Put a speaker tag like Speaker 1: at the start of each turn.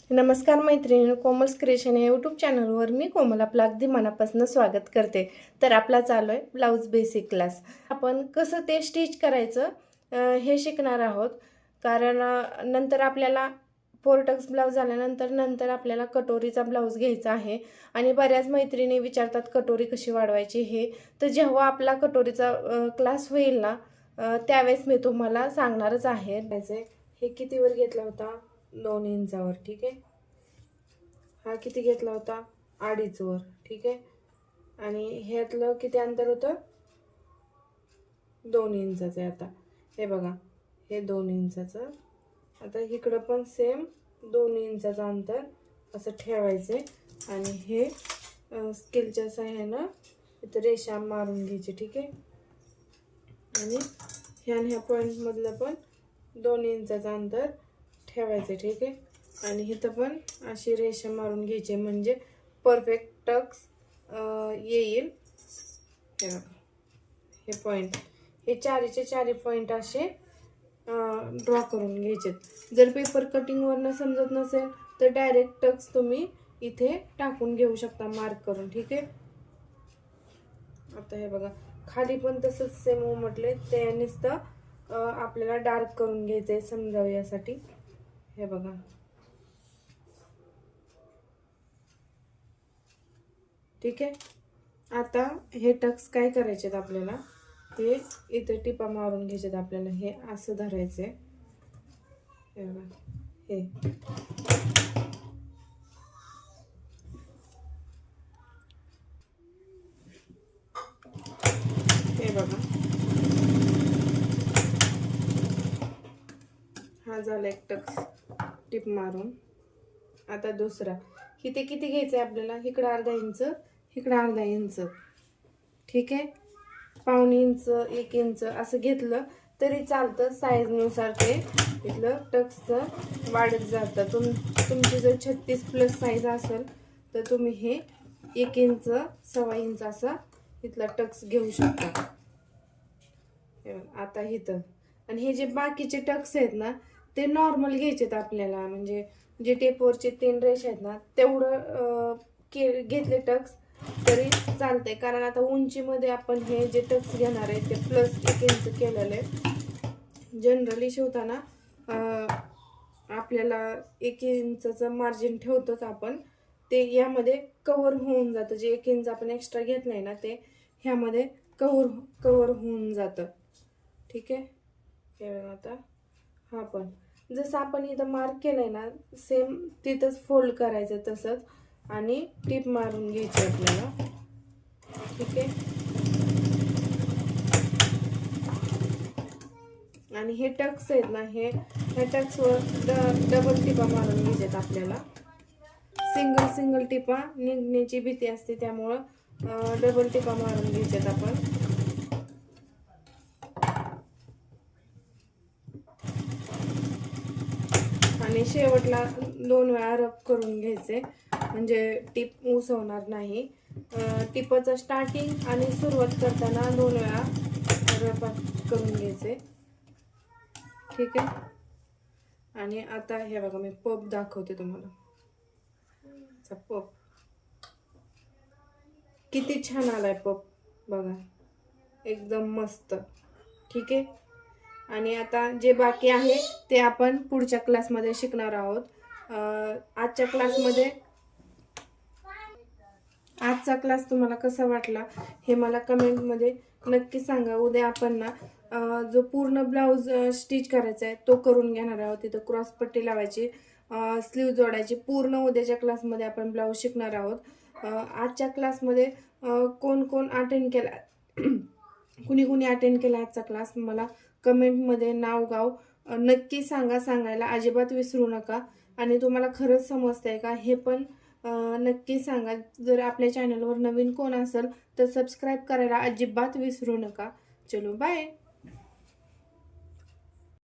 Speaker 1: नमस्कार मैत्रिणी, कोमल्स क्रिएशन या यूट्यूब चॅनलवर मी कोमल आपलं अगदी मनापासून स्वागत करते। तर आपला चालू आहे ब्लाऊज बेसिक क्लास। आपण कसं ते स्टिच करायचं हे शिकणार आहोत, कारण नंतर आपल्याला फोरटक्स ब्लाऊज झाल्यानंतर आपल्याला कटोरीचा ब्लाऊज घ्यायचा आहे आणि बऱ्याच मैत्रिणी विचारतात कटोरी कशी वाढवायची हे। तर जेव्हा आपला कटोरीचा क्लास होईल ना त्यावेळेस मी तुम्हाला सांगणारच आहे। हे कितीवर घेतला होता? 2 इंचावर, ठीक आहे। हा किती घेतला होता? 2.5 वर, ठीक आहे। आणि ह्यातलं किती अंतर होतं? 2 इंचाचं आहे। आता हे बघा, हे 2 इंचाचं। आता इकडं पण सेम 2 इंचाचं अंतर असं ठेवायचे आणि हे स्केलच्या साहाय्यानं इथं रेषा मारून घ्यायची, ठीक आहे। आणि ह्या पॉइंट मधलं पण 2 इंचाचं अंतर ठेवायचे, ठीक आहे। आणि इथं पण अशी रेषा मारून घ्यायची म्हणजे परफेक्ट टक्स येईल। हे पॉइंट, हे चारीचे चारी पॉइंट असे ड्रॉ करून घ्यायचे। जर पेपर कटिंग वरनं समजत नसेल तर डायरेक्ट टक्स तुम्ही इथे टाकून घेऊ शकता मार्क करून, ठीक आहे। आता हे बघा, खाली पण तसंच सेम उमटले, ते नुसतं आपल्याला डार्क करून घ्यायचंय समजावं यासाठी। हे बघा, ठीक आहे। आता हे टक्स काय करायचे आपल्याला, ते इथे टिपा मारून घ्यायचे आपल्याला। हे असं धरायचे, हे बघा, हे बघा, हा झाला एक टक्स टिप मारून। आता दुसरा, इथे किती घ्यायचं आहे आपल्याला? इकडं अर्धा इंच, इकडं अर्धा इंच, ठीक आहे। पावणे इंच, 1 इंच असं घेतलं तरी चालतं, साईजनुसार ते इथलं टक्सचं वाढत जातं। तुमची जर 36+ साईज असेल तर तुम्ही हे 1 इंच, 1.25 इंच असा इथला टक्स घेऊ शकता। आता इथं, आणि हे जे बाकीचे टक्स आहेत ना ते नॉर्मल घ्यायचेत आपल्याला, म्हणजे जे टेपवरचे 3 रेषा आहेत ना तेवढं घेतले टक्स तरी चालतंय। कारण आता उंचीमध्ये आपण हे जे टक्स घेणार आहे ते +1 इंच केलेलं आहे। जनरली शिवताना आपल्याला 1 इंचचं मार्जिन ठेवतोच आपण, ते यामध्ये कव्हर होऊन जातं। जे 1 इंच आपण एक्स्ट्रा घेतलंय ना ते ह्यामध्ये कव्हर होऊन जातं, ठीक आहे। हे बघा, आता हा पण जसं आपण इथं मार्क केलंय ना सेम तिथंच फोल्ड करायचं तसंच आणि टिप मारून घ्यायची आपल्याला, ठीक आहे। आणि हे टक्स आहेत ना, ह्या टक्सवर डबल टिपा मारून घ्यायच्यात आपल्याला। सिंगल टिपा निघण्याची भीती असते, त्यामुळं डबल टिपा मारून घ्यायच्यात आपण। आणि शेवटला 2 वेळा रब करून घ्यायचे म्हणजे टिप उसवणार नाही। टिपचं स्टार्टिंग आणि सुरुवात करताना 2 वेळा रब करून घ्यायचे, ठीक आहे। आणि आता हे बघा, मी पप दाखवते तुम्हाला। पप किती छान आलाय पप, बघा, एकदम मस्त, ठीक आहे। आणि आता जे बाकी आहे ते आपण पुढच्या क्लासमध्ये शिकणार आहोत। आजचा क्लास तुम्हाला कसा वाटला हे मला कमेंटमध्ये नक्की सांगा। उद्या आपण ना जो पूर्ण ब्लाऊज स्टिच करायचा आहे तो करून घेणार आहोत। तिथं क्रॉस पट्टी लावायची, स्लीव जोडायची, पूर्ण उद्याच्या क्लासमध्ये आपण ब्लाऊज शिकणार आहोत। आजच्या क्लासमध्ये कोण अटेंड केला कुणी अटेंड केला आजचा क्लास मला कमेंटमध्ये नाव गाव नक्की सांगायला अजिबात विसरू नका। आणि तुम्हाला खरंच समजतंय का हे पण नक्की सांगा। जर आपल्या चॅनलवर नवीन कोण असेल तर सबस्क्राईब करायला अजिबात विसरू नका। चलो बाय।